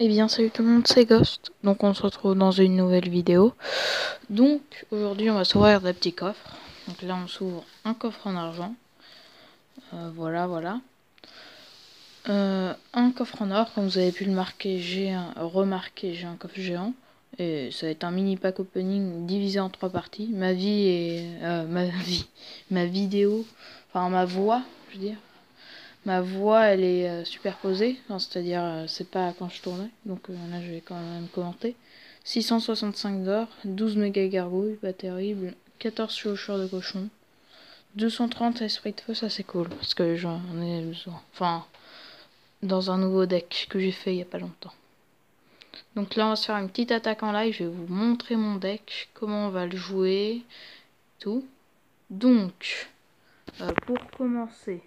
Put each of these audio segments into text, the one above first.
Eh bien salut tout le monde, c'est Ghost, donc on se retrouve dans une nouvelle vidéo. Donc aujourd'hui on va s'ouvrir des petits coffres. Donc là on s'ouvre un coffre en argent, voilà. Un coffre en or, comme vous avez pu le marquer, j'ai un coffre géant. Et ça va être un mini pack opening divisé en 3 parties. Ma vidéo, enfin ma voix, je veux dire. Ma voix elle est superposée, enfin, c'est-à-dire c'est pas quand je tournais, donc là je vais quand même commenter. 665 d'or, 12 méga gargouilles, pas terrible, 14 chevaucheurs de cochon, 230 esprit de feu, ça c'est cool, parce que j'en ai besoin, enfin dans un nouveau deck que j'ai fait il y a pas longtemps. Donc là on va se faire une petite attaque en live, je vais vous montrer mon deck, comment on va le jouer, tout. Donc, pour commencer...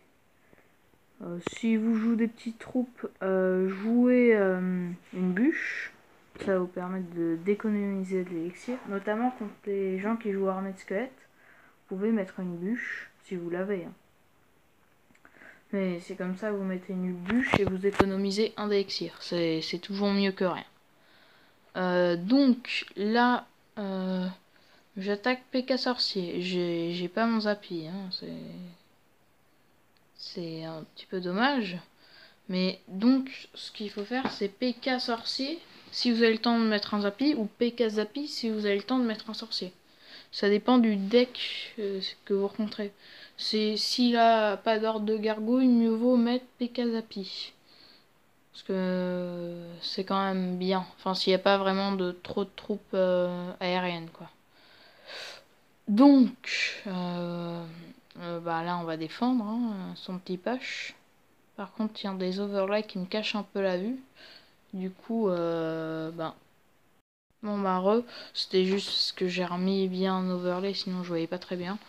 si vous jouez des petites troupes, jouez une bûche. Ça va vous permettre d'économiser de l'élixir. Notamment contre les gens qui jouent armée de squelettes. Vous pouvez mettre une bûche si vous l'avez. Hein. Mais c'est comme ça, vous mettez une bûche et vous économisez un d'élixir. C'est toujours mieux que rien. Donc là, j'attaque PK sorcier. J'ai pas mon zappy. Hein. C'est un petit peu dommage. Mais donc, ce qu'il faut faire, c'est PK sorcier si vous avez le temps de mettre un zappy, ou PK zappy si vous avez le temps de mettre un sorcier. Ça dépend du deck que vous rencontrez. S'il a pas d'ordre de gargouille, mieux vaut mettre PK zappy. Parce que c'est quand même bien. Enfin, s'il n'y a pas vraiment trop de troupes aériennes, quoi. Donc, bah là, on va défendre hein, son petit push. Par contre, il y a des overlays qui me cachent un peu la vue. Du coup, c'était juste parce que j'ai remis bien un overlay, sinon je voyais pas très bien.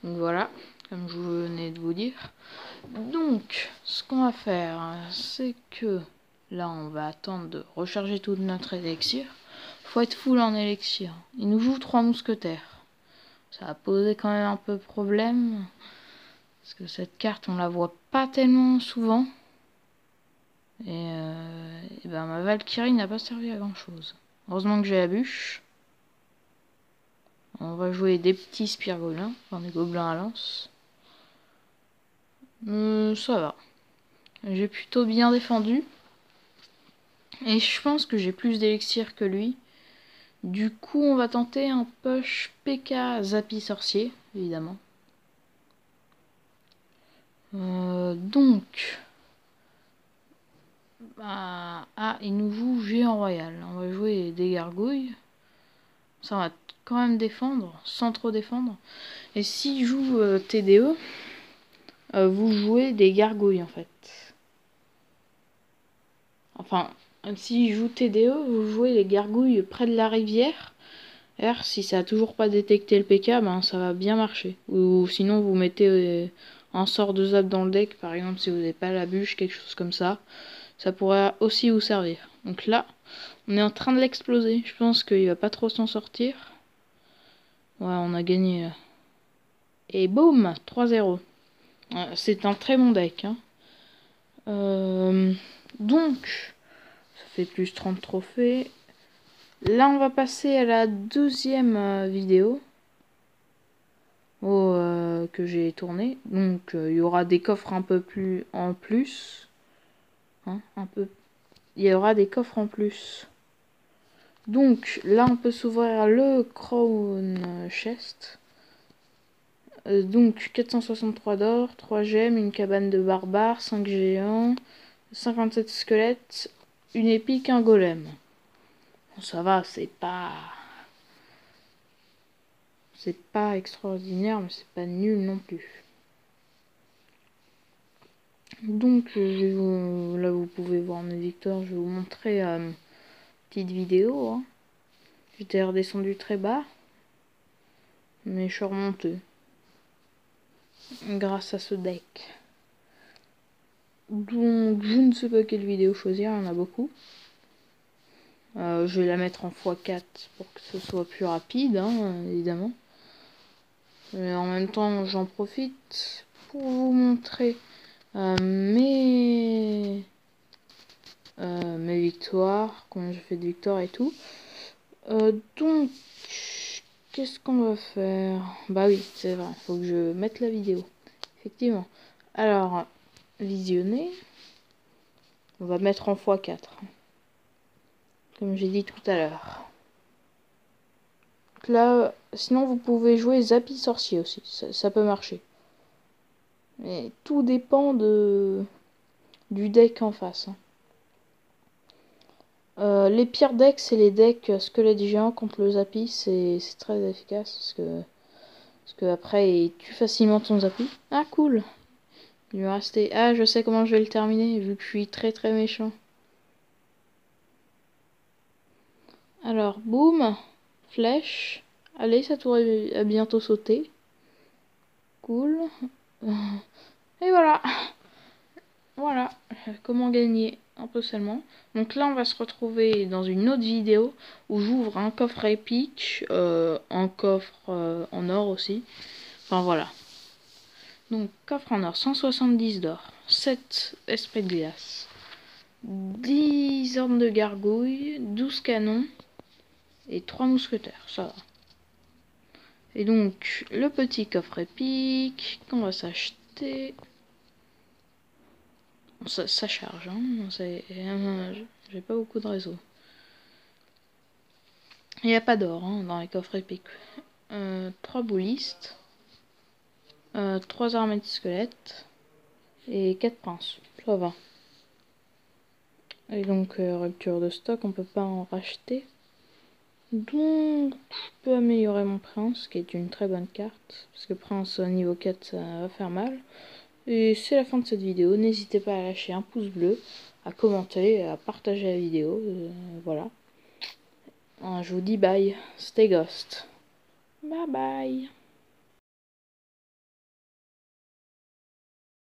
Donc voilà, comme je venais de vous dire. Donc, ce qu'on va faire, c'est que là, on va attendre de recharger tout notre élixir. Faut être full en élixir. Il nous joue 3 mousquetaires. Ça va poser quand même un peu problème. Parce que cette carte, on la voit pas tellement souvent. Et ben ma Valkyrie n'a pas servi à grand chose. Heureusement que j'ai la bûche. On va jouer des petits spires gobelins, enfin des gobelins à lance. Ça va. J'ai plutôt bien défendu. Et je pense que j'ai plus d'élixir que lui. Du coup, on va tenter un push PK Zappy sorcier, évidemment. Donc... il nous joue géant royal. On va jouer des gargouilles. Ça va quand même défendre, sans trop défendre. Et s'il joue TDE, vous jouez des gargouilles en fait. Enfin, s'il joue TDE, vous jouez les gargouilles près de la rivière. R, si ça a toujours pas détecté le PK, ben ça va bien marcher. Ou sinon vous mettez un sort de zap dans le deck, par exemple si vous n'avez pas la bûche, quelque chose comme ça. Ça pourrait aussi vous servir. Donc là, on est en train de l'exploser. Je pense qu'il va pas trop s'en sortir. Ouais, on a gagné là. Et boum, 3-0. C'est un très bon deck. Hein. Donc, ça fait plus 30 trophées. Là, on va passer à la deuxième vidéo que j'ai tournée. Donc, il y aura des coffres un peu plus en plus. Hein, il y aura des coffres en plus. Donc, là, on peut s'ouvrir le Crown Chest. Donc 463 d'or, 3 gemmes, une cabane de barbares, 5 géants, 57 squelettes, une épique, un golem. Bon, ça va, c'est pas extraordinaire, mais c'est pas nul non plus. Donc là vous pouvez voir mes victoires, je vais vous montrer une petite vidéo. Hein. J'étais redescendu très bas, mais je suis remonté grâce à ce deck. Donc je ne sais pas quelle vidéo choisir, il y en a beaucoup. Je vais la mettre en x4 pour que ce soit plus rapide, hein, évidemment. Mais en même temps, j'en profite pour vous montrer mes mes victoires, combien j'ai fait de victoires et tout. Donc, qu'est-ce qu'on va faire? Bah oui, c'est vrai, faut que je mette la vidéo. Effectivement. Alors, visionner. On va mettre en x4. Comme j'ai dit tout à l'heure. Là, sinon vous pouvez jouer Zappy Sorcier aussi. Ça peut marcher. Mais tout dépend du deck en face. Les pires decks, c'est les decks squelette géant contre le Zappy. C'est très efficace parce que après il tue facilement ton Zappy. Ah cool. Il me restait. Ah, je sais comment je vais le terminer vu que je suis très très méchant. Alors, boum, flèche. Allez, sa tour a bientôt sauté. Cool. Et voilà. Voilà. Comment gagner un peu seulement. Donc là, on va se retrouver dans une autre vidéo où j'ouvre un coffre épique, un coffre en or aussi. Enfin voilà. Donc, coffre en or, 170 d'or, 7 esprits de glace, 10 ordres de gargouille, 12 canons et 3 mousquetaires, ça va. Et donc, le petit coffre épique qu'on va s'acheter. Ça charge, hein. J'ai pas beaucoup de réseau. Il n'y a pas d'or dans les coffres épiques. 3 boulistes, 3 armées de squelettes et 4 princes. Ça va. Et donc, rupture de stock, on peut pas en racheter. Donc, je peux améliorer mon prince, qui est une très bonne carte. Parce que prince niveau 4, ça va faire mal. Et c'est la fin de cette vidéo. N'hésitez pas à lâcher un pouce bleu, à commenter, à partager la vidéo. Voilà. Je vous dis bye. Stay Ghost. Bye bye.